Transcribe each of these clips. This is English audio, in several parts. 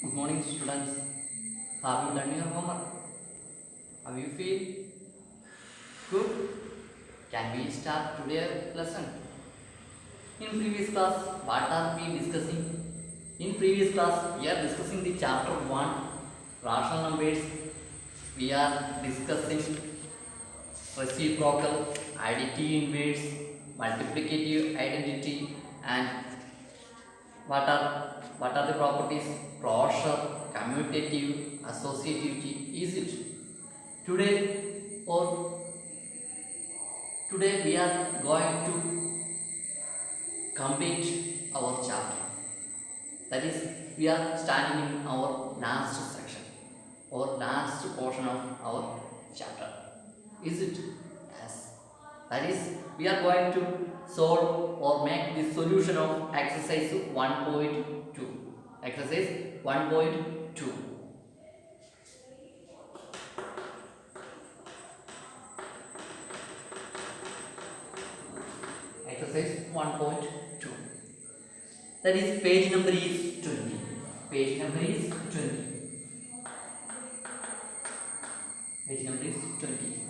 Good morning, students. Have you done your homework? How you feel? Good. Can we start today's lesson? In previous class, what are we discussing? In previous class, we are discussing the chapter 1, rational numbers. We are discussing reciprocal, additive inverse, multiplicative identity, and what are the properties? Closure, commutative, associativity. Is it? Today or today we are going to complete our chapter. That is, we are standing in our last section or last portion of our chapter. Is it? Yes. That is, we are going to solve or make the solution of exercise 1.2. Exercise 1.2. Exercise 1.2. That is, page number is 20. Page number is 20. Page number is 20.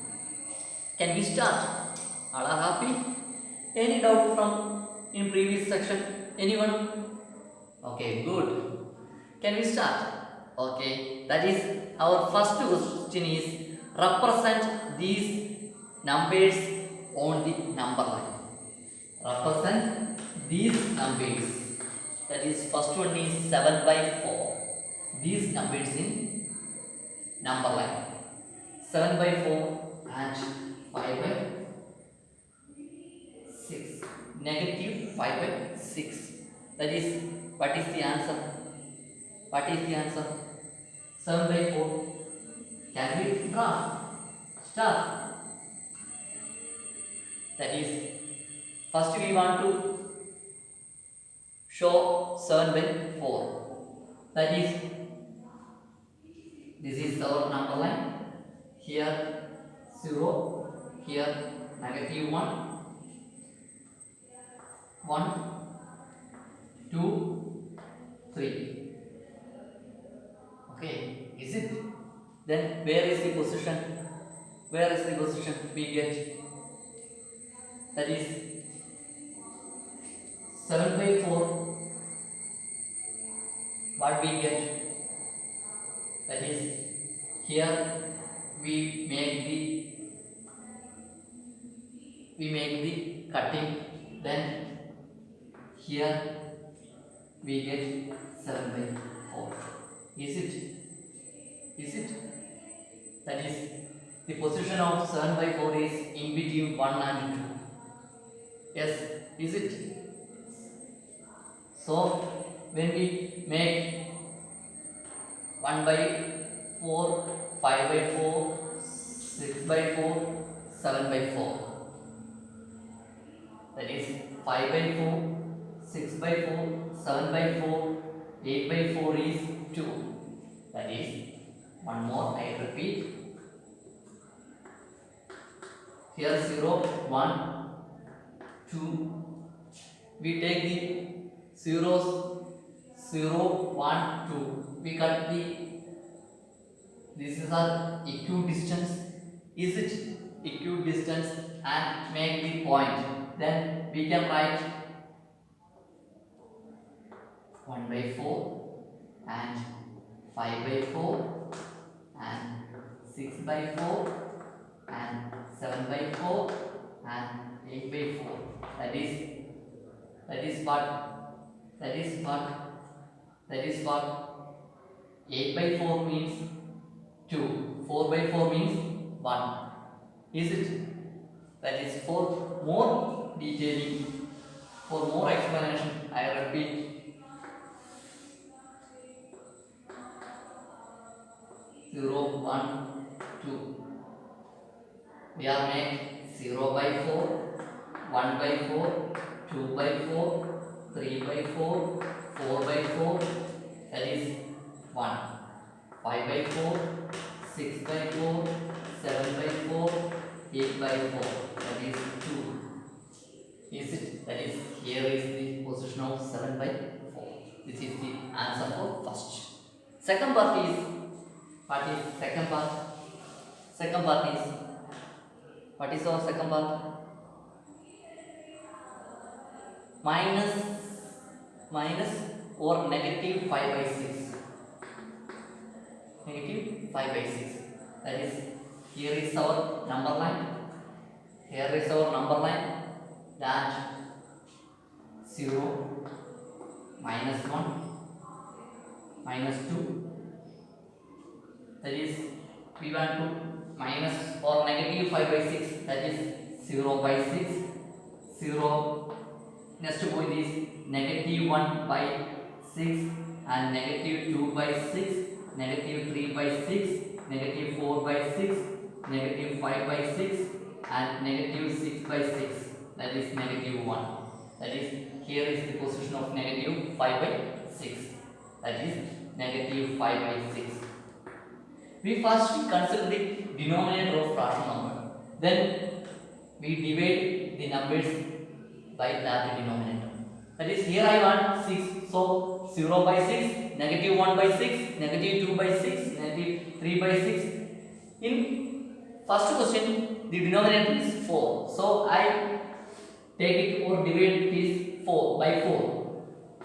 Can we start? All are happy? Any doubt from in previous section? Anyone? Okay, good. Can we start? Okay, that is our first question is represent these numbers on the number line. Represent these numbers. That is, first one is 7 by 4. These numbers in number line. 7 by 4 and 5 by 6. Negative 5 by 6. That is, what is the answer? What is the answer? 7 by 4. Can we draw? Start. That is, first we want to show 7 by 4. That is, this is our number line. Here 0, here negative 1, 1, 2, 3. Okay, is it? Then where is the position? Where is the position we get? That is 7 by 4. What we get? That is, here we make the cutting. Then here we get 7 by 4. Is it? Is it? That is, the position of 7 by 4 is in between 1 and 2. Yes, is it? So, when we make 1 by 4, 5 by 4, 6 by 4, 7 by 4. That is 5 by 4, 6 by 4, 7 by 4, 8 by 4 is 2. That is, one more, I repeat. Here 0, 1, 2. We take the zeros 0, 1, 2. We cut this is our equidistance. Is it equidistance? And make the point. Then we can write 1 by 4 and 5 by 4 and 6 by 4 and 7 by 4 and 8 by 4. That is what 8 by 4 means 2, 4 by 4 means 1. Is it? That is, for more detailing, for more explanation, I repeat 0, 1, 2. We are make 0 by 4, 1 by 4, 2 by 4, 3 by 4, 4 by 4. That is 1. 5 by 4, 6 by 4, 7 by 4, 8 by 4. That is 2. Is it? That is, here is the position of 7 by 4. This is the answer for first. Second part is, what is second part? Second part is, what is our second part? Minus or negative 5 by 6. Negative 5 by 6. That is, here is our number line. Here is our number line. That 0, minus 1, minus 2. That is, we want to minus or negative 5 by 6. That is 0 by 6. 0. Next point is negative 1 by 6 and negative 2 by 6, negative 3 by 6, negative 4 by 6, negative 5 by 6 and negative 6 by 6. That is negative 1. That is, here is the position of negative 5 by 6. That is negative 5 by 6. We first consider the denominator of rational number. Then we divide the numbers by that denominator. That is, here I want 6. So 0 by 6, negative 1 by 6, negative 2 by 6, negative 3 by 6. In first question, the denominator is 4. So I take it or divide this 4 by 4.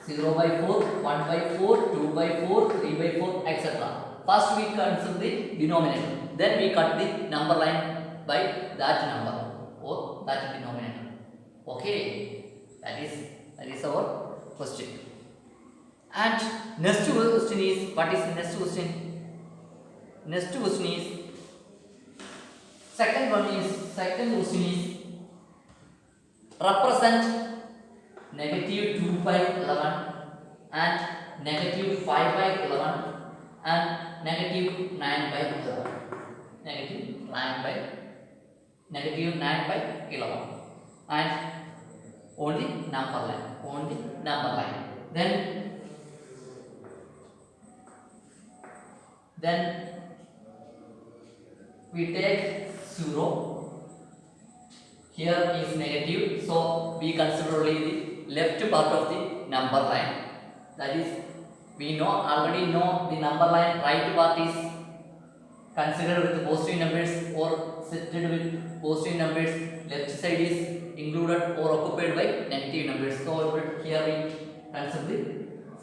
0 by 4, 1 by 4, 2 by 4, 3 by 4, etc. First we consider the denominator. Then we cut the number line by that number or that denominator. Okay, that is our question. And next question is, what is the next question? Next question is, second question is represent negative 2 by 11 and negative 5 by 11 and negative 9 by 11. Negative 9 by 11 and only number line. Then we take 0. Here is negative, so we consider only the left part of the number line. That is, we already know the number line right part is considered with positive numbers or setted with positive numbers. Left side is included or occupied by negative numbers. So here we consider the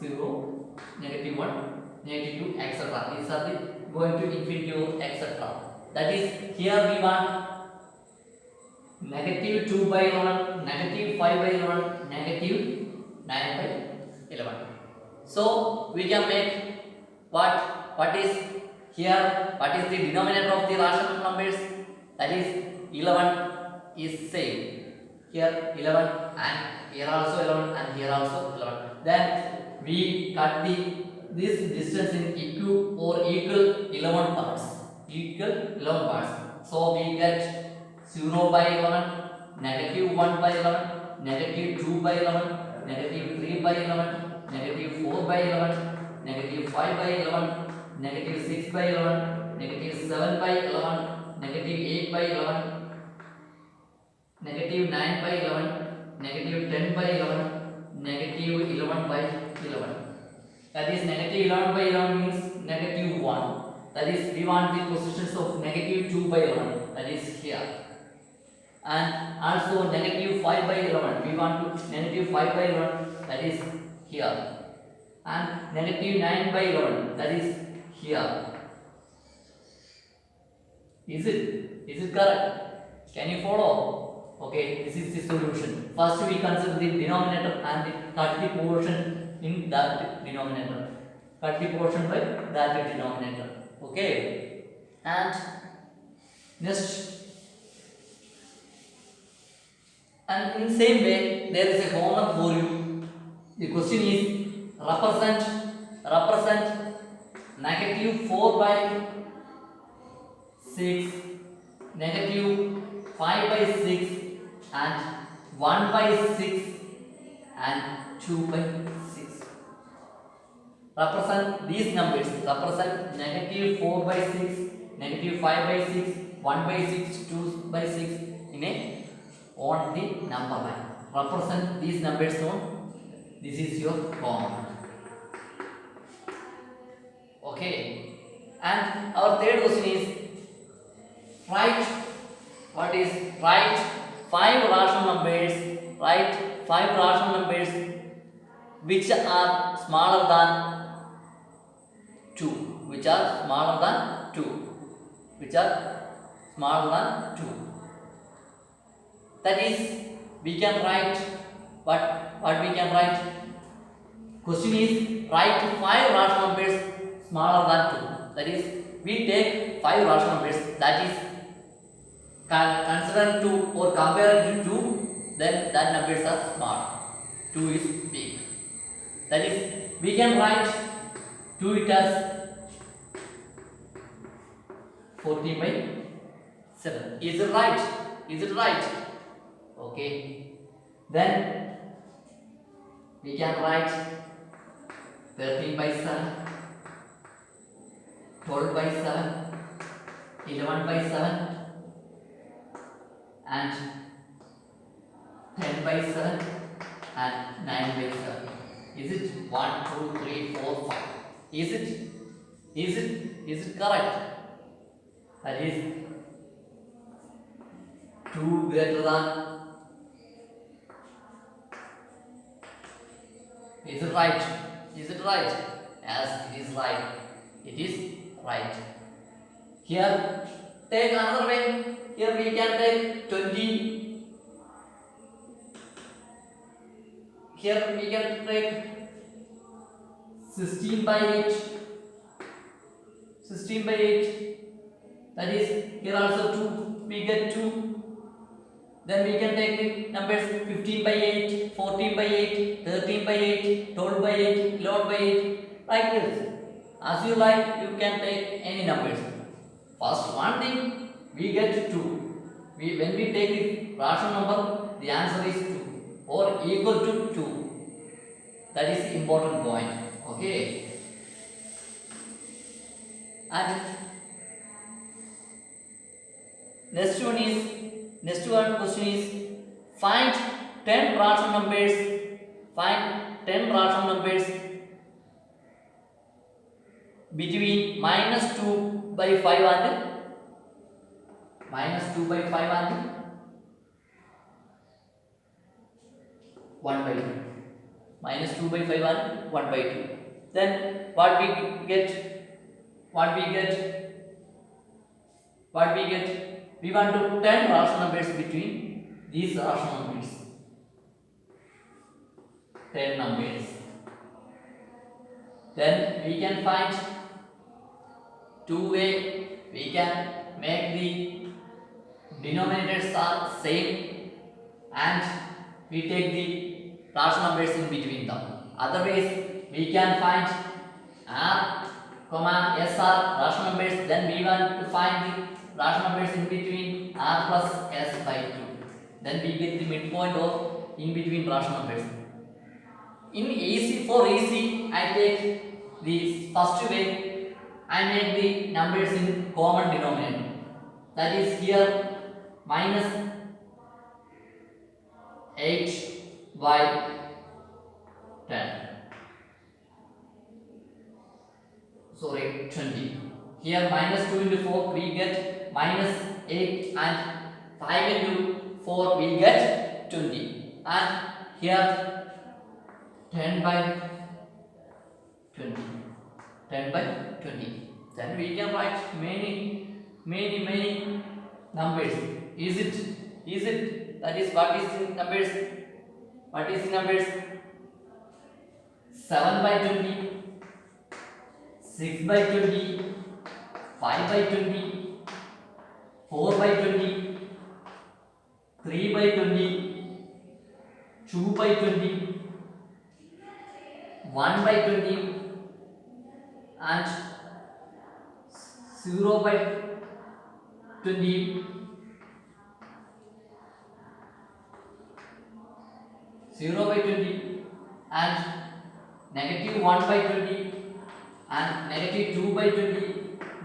0, negative 1, negative 2, etc. These are the going to infinity or etc. That is, here we want negative 2 by 11, negative 5 by 11, negative 9 by 11. So we can make what is here, what is the denominator of the rational numbers? That is 11 is same. Here 11 and here also 11 and here also 11. Then we cut this distance in equal 11 parts. So we get 0 by 11, negative 1 by 11, negative 2 by 11, negative 3 by 11, negative 4 by 11, negative 5 by 11, negative 6 by 11, negative 7 by 11, negative 8 by 11, negative 9 by 11, negative 10 by 11, negative 11 by 11. That is, negative 11 by 11 means negative 1. That is, we want the positions of negative 2 by 11. That is here. And also negative 5 by 11. We want to negative 5 by 11. That is here. And negative 9 by 11. That is here. Is it correct? Can you follow? Okay, this is the solution. First we consider the denominator and cut the portion in that denominator. Cut the portion by that denominator. Okay. And next, and in same way there is a homework for you. The question is represent negative 4 by 6, negative 5 by 6 and 1 by 6 and 2 by 6. Represent these numbers. Represent negative 4 by 6, negative 5 by 6, 1 by 6, 2 by 6 in a on the number line. Represent these numbers on. This is your homework. And our third question is write what is write five rational numbers. Write five rational numbers which are smaller than 2. Which are smaller than 2. Which are smaller than 2. That is, we can write what we can write. Question is write five rational numbers smaller than 2. That is, we take five rational numbers that is considered to or compared to 2, then that numbers are small. 2 is big. That is, we can write 2 it as 14 by 7. Is it right? Is it right? Okay. Then we can write 13 by 7, 12 by 7, 11 by 7, and 10 by 7, and 9 by 7. Is it 1, 2, 3, 4, 5? Is it correct? That is 2 greater than. Is it right? Is it right? Yes, it is right. It is right. Here, take another way. Here we can take 20. Here we can take 16 by 8. 16 by 8. That is, here also 2. We get 2. Then we can take the numbers 15 by 8, 14 by 8, 13 by 8, 12 by 8, 11 by 8, like this. As you like, you can take any numbers. First one thing, we get 2. When we take the rational number, the answer is 2 or equal to 2. That is the important point. Okay. And next question is find 10 rational numbers. Find 10 rational numbers between -2 by 5 and -2 by 5 and 1 by 2. -2 by 5 and 1 by 2. Then what we get? We want to 10 rational numbers between these rational numbers. 10 numbers. Then we can find 2 way. We can make the denominators are same and we take the rational numbers in between them. Otherwise, we can find R, S are rational numbers. Then we want to find the rational numbers in between R plus S by 2. Then we get the midpoint of in between rational numbers. For easy, I take the first way. I make the numbers in common denominator. That is here -8 by 10. Sorry, 20. Here -2 into 4 we get -8 and 5 into 4 we get 20. And here 10 by 20. 10 by 20. Then we can write many numbers. Is it? That is, what is in numbers? 7 by 20, 6 by 20, 5 by 20, 4 by 20, 3 by 20, 2 by 20, 1 by 20, and 0 by 20, 0 by 20, and -1 by 20, and -2 by 20,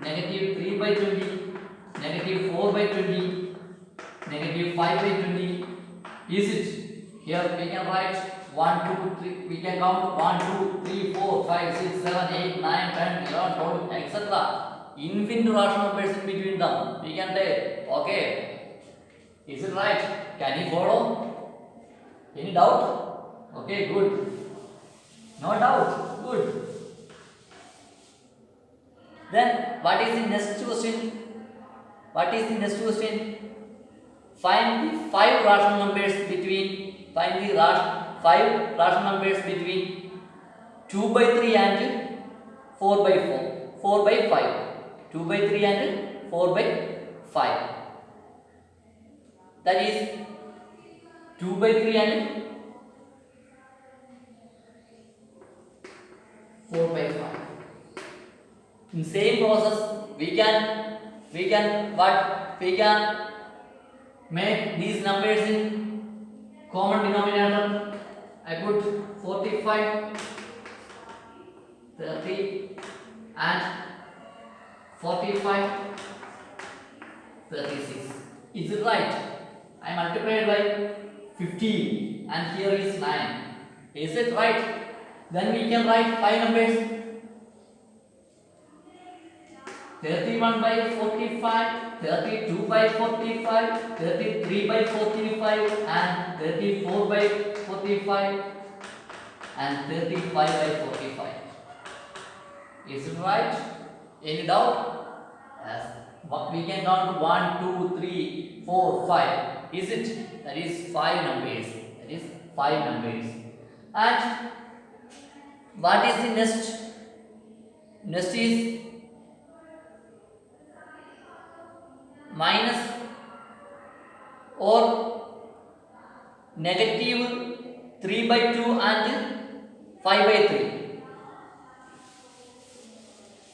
-3 by 20, -4 by 20, -5 by 20. Is it? Here we can write 1, 2, 3. We can count 1, 2, 3, 4, 5, 6, 7, 8, 9, 10, 11, 12, etc. infinite rational numbers in between them. We can take. Okay. Is it right? Can you follow? Any doubt? Okay, good. No doubt. Good. Then what is the next question? What is the next question? Find the five rational numbers between 2 by 3 and 4 by 4. 4 by 5. 2 by 3 and 4 by 5. That is 2 by 3 and 4 by 5. In same process, we can make these numbers in common denominator. I put 45, 30 and 45, 36. Is it right? I multiplied by 15 and here is 9. Is it right? Then we can write 5 numbers. 31 by 45, 32 by 45, 33 by 45 and 34 by 45 and 35 by 45. Is it right? Any doubt? Yes. We can count 1, 2, 3, 4, 5. Is it? That is 5 numbers. That is 5 numbers. And what is the next? Next is minus or negative 3 by 2 and 5 by 3.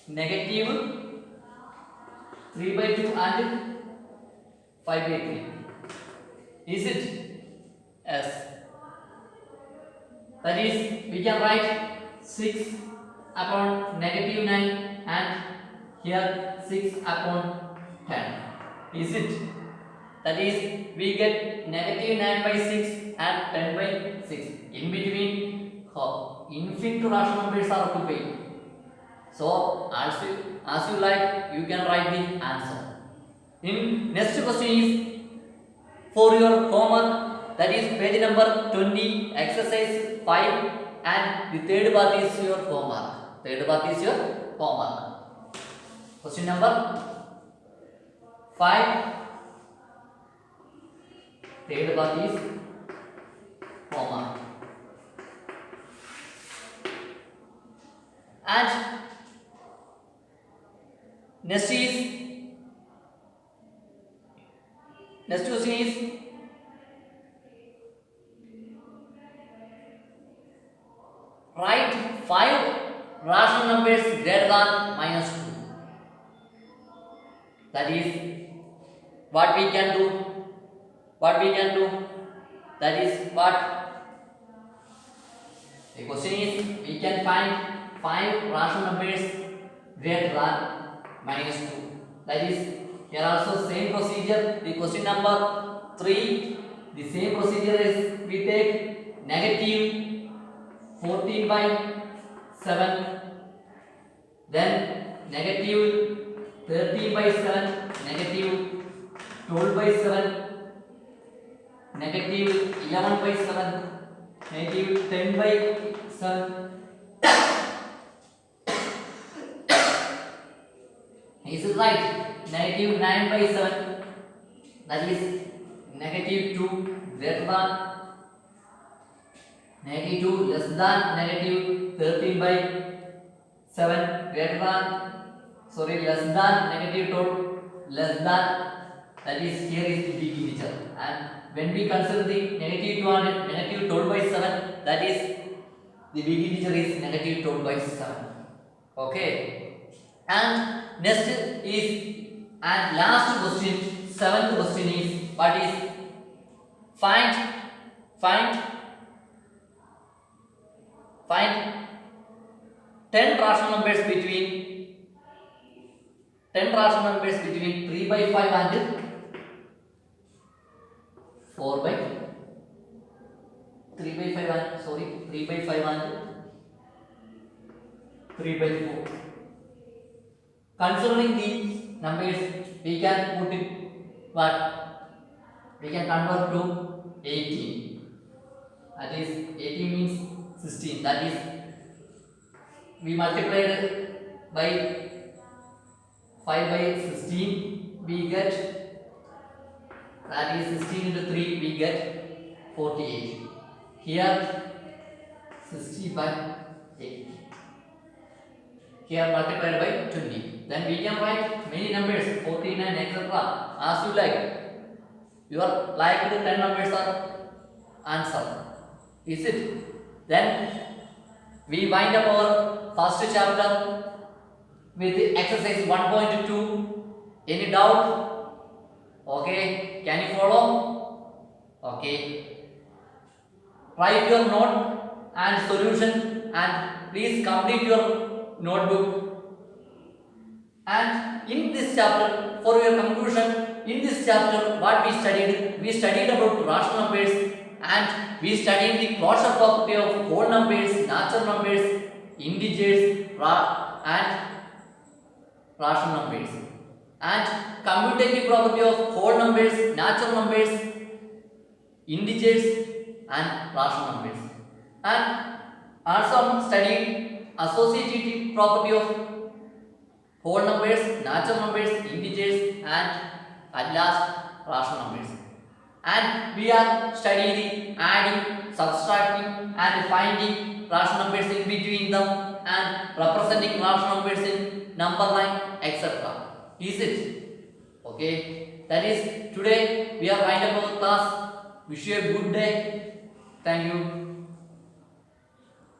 Negative 3 by 2 and 5 by 3. Is it? Yes. That is, we can write 6 upon negative 9 and here 6 upon 10. Is it? That is, we get negative 9 by 6 and 10 by 6. In between, infinite rational numbers are occupied. So, as you like, you can write the answer. In next question is for your homework. That is page number 20, exercise 5, and the third part is your homework. Question number 5. Third part is homework. And next question is write 5 rational numbers greater than minus 2. That is what we can do. That is what the question is. We can find 5 rational numbers greater than minus 2. That is, here also same procedure. The question number 3, the same procedure is we take negative 14 by 7, then negative 13 by 7, negative 12 by 7, negative 11 by 7, negative 10 by 7. Is it right? Negative 9 by 7. That is negative 2 greater than negative 2 less than negative 13 by 7 greater than less than negative 12 less than, that is here is the big integer, and when we consider the negative 2 and negative 12 by 7, that is the big integer is negative 12 by 7. Okay, and next is and last question, 7th question is what is find 10 rational numbers between 3 by 5 and 4 by 3 by 5 and 3 by 5 and 3 by 4. Considering these numbers, we can put it what? We can convert to 18. That is 18 means 16. That is we multiplied by 5 by 16. We get, that is 16 into 3. We get 48. Here 60 by 8. Here multiplied by 20. Then we can write many numbers, 49, etc. As you like. Your like the 10 numbers are answer. Is it? Then we wind up our first chapter with exercise 1.2. Any doubt? Okay. Can you follow? Okay. Write your note and solution and please complete your notebook. And in this chapter, for your conclusion, in this chapter, what we studied about rational numbers and we studied the closure property of whole numbers, natural numbers, integers, and rational numbers, and commutative property of whole numbers, natural numbers, integers, and rational numbers, and also studied associative property of whole numbers, natural numbers, integers, and at last rational numbers. And we are studying adding, subtracting, and finding rational numbers in between them and representing rational numbers in number line, etc. Is it? Okay. That is today we are winding up our class. Wish you a good day. Thank you.